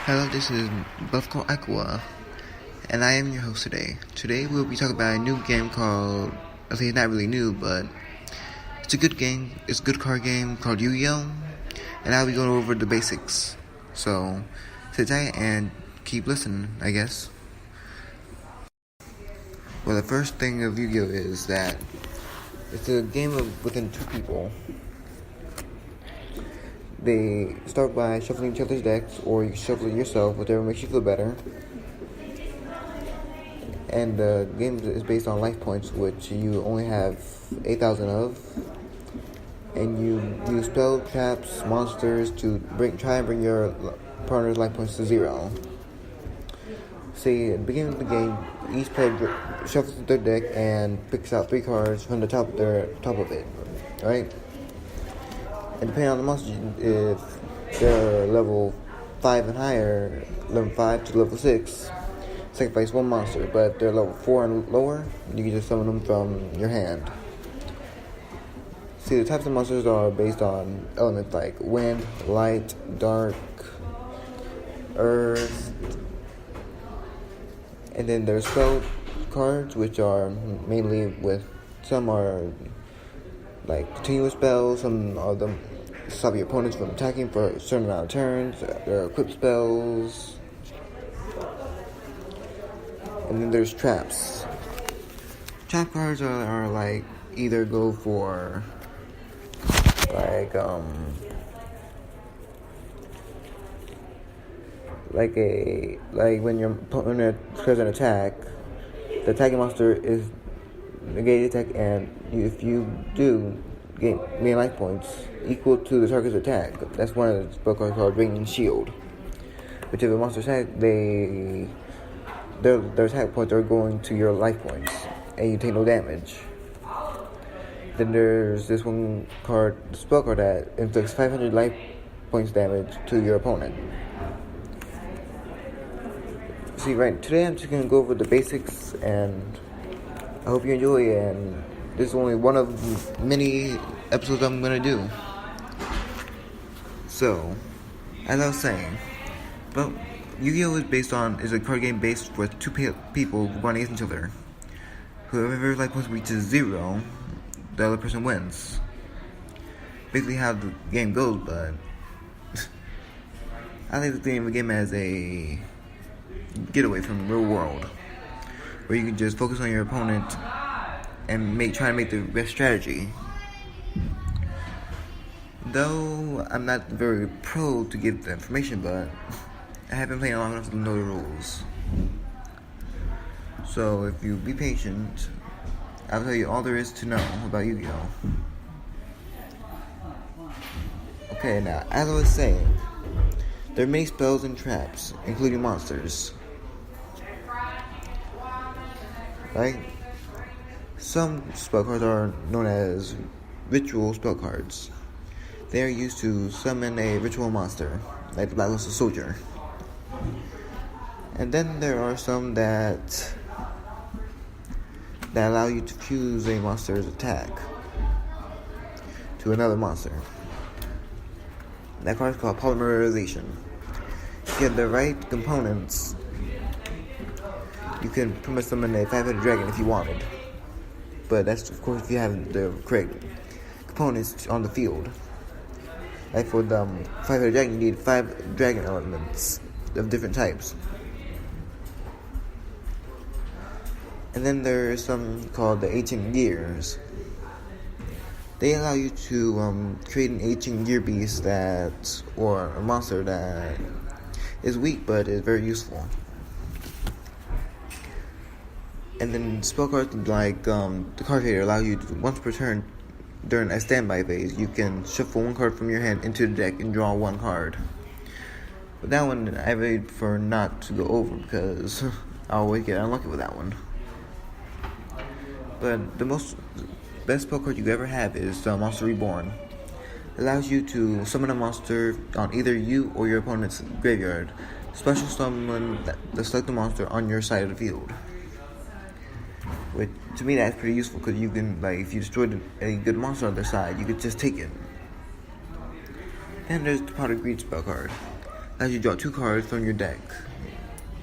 Hello, this is Belphegor Aikawa, and I am your host today. Today we'll be talking about a new game called, I think it's not really new, but it's a good game. It's a good card game called Yu-Gi-Oh! And I'll be going over the basics. So, sit tight and keep listening, I guess. Well, the first thing of Yu-Gi-Oh! Is that it's a game of within two people. They start by shuffling each other's decks, or you can shuffle it yourself, whatever makes you feel better. And the game is based on life points, which you only have 8,000 of. And you use spell traps, monsters to try and bring your partner's life points to 0. See, at the beginning of the game, each player shuffles their deck and picks out 3 cards from the top of it, right? And depending on the monster, if they're level 5 and higher, level 5 to level 6, sacrifice 1 monster. But if they're level 4 and lower, you can just summon them from your hand. See, the types of monsters are based on elements like wind, light, dark, earth. And then there's spell cards, which are mainly some are like continuous spells, some of them stop your opponents from attacking for a certain amount of turns. There are equipped spells. And then there's traps. Trap cards are like either go for like when your opponent declares an attack, the attacking monster is negated attack, and if you do gain life points equal to the target's attack. That's one of the spell cards called Ring and Shield. Which if a monster attack, their attack points are going to your life points, and you take no damage. Then there's this one card, spell card that inflicts 500 life points damage to your opponent. See, right, today I'm just going to go over the basics and I hope you enjoy it, and this is only one of many episodes I'm gonna do. So, as I was saying, but Yu-Gi-Oh! Is a card game based with two people running against each other. Whoever life points reaches 0, the other person wins. Basically how the game goes, but I like the game as a getaway from the real world, where you can just focus on your opponent and try to make the best strategy. Though I'm not very pro to give the information, but I have been playing long enough to know the rules. So if you be patient, I'll tell you all there is to know about Yu-Gi-Oh! Okay, now, as I was saying, there are many spells and traps, including monsters. Right? Some spell cards are known as ritual spell cards. They are used to summon a ritual monster, like the Blacklisted Soldier. And then there are some that allow you to fuse a monster's attack to another monster. That card is called polymerization. If you have the right components, you can pretty much summon a 5-headed dragon if you wanted. But that's, of course, if you have the correct components on the field. Like for the 5-headed dragon, you need 5 dragon elements of different types. And then there's some called the Ancient Gears. They allow you to create an Ancient Gear beast or a monster that is weak but is very useful. And then spell cards like the card trader allow you to, once per turn during a standby phase, you can shuffle one card from your hand into the deck and draw one card. But that one I wait for not to go over because I always get unlucky with that one. But the best spell card you could ever have is Monster Reborn. It allows you to summon a monster on either you or your opponent's graveyard. Special summon the selected monster on your side of the field. Which, to me, that's pretty useful because you can, if you destroyed a good monster on their side, you could just take it. Then there's the Pot of Greed spell card. It allows you to draw 2 cards from your deck.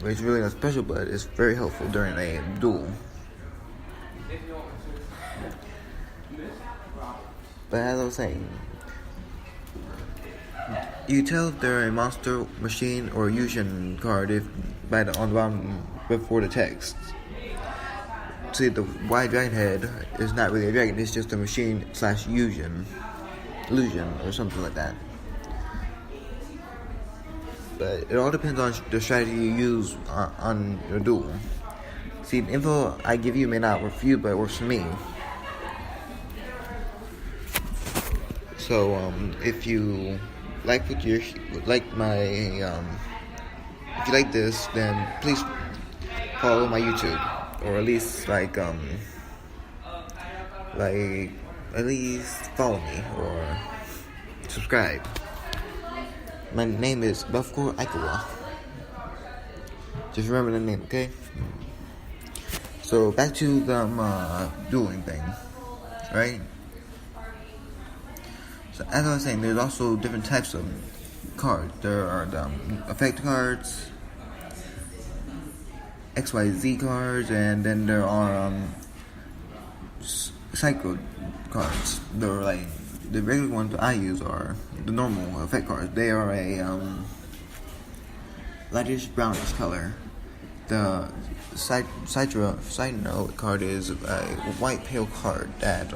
Which is really not special, but it's very helpful during a duel. But as I was saying, you can tell if they're a monster, machine, or illusion card on the bottom before the text. See, the white dragon head is not really a dragon; it's just a machine / illusion, or something like that. But it all depends on the strategy you use on your duel. See, the info I give you may not work for you, but it works for me. So, if you like if you like this, then please follow my YouTube, or at least at least follow me or subscribe. My name is Belphegor Aikawa. Just remember the name, okay? So back to the dueling thing, right? So as I was saying, there's also different types of cards. There are the effect cards, XYZ cards, and then there are psycho cards. They're the regular ones I use are the normal effect cards. They are a lightish brownish color. The side note card is a white pale card that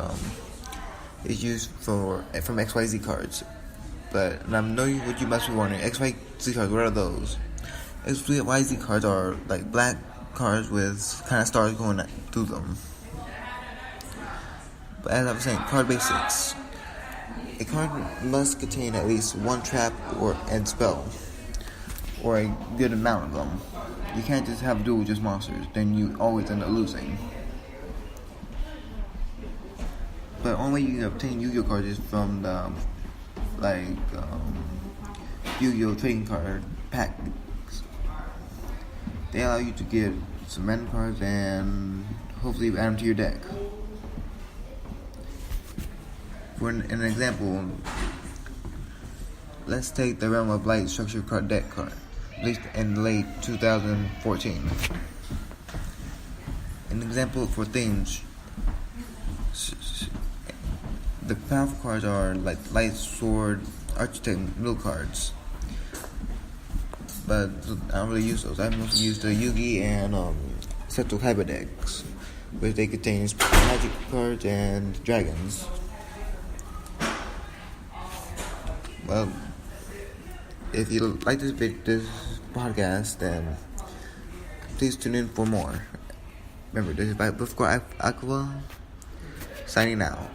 is used from XYZ cards. But I know what you must be wondering. XYZ cards, what are those? XYZ cards are like black cards with kind of stars going through them. But as I was saying, card basics. A card must contain at least one trap and spell, or a good amount of them. You can't just have a duel with just monsters, then you always end up losing. But the only way you can obtain Yu-Gi-Oh cards is from the Yu-Gi-Oh trading card packs. They allow you to get some random cards and hopefully you add them to your deck. For an example, let's take the Realm of Light structure card deck card, released in late 2014. An example for themes. The powerful cards are like Light Sword, Architect, middle cards. But I don't really use those. I mostly use the Yugi and Seto hybrid decks, which they contain magic cards and dragons. Well, if you like this podcast, then please tune in for more. Remember, this is By Belphegor Aikawa, signing out.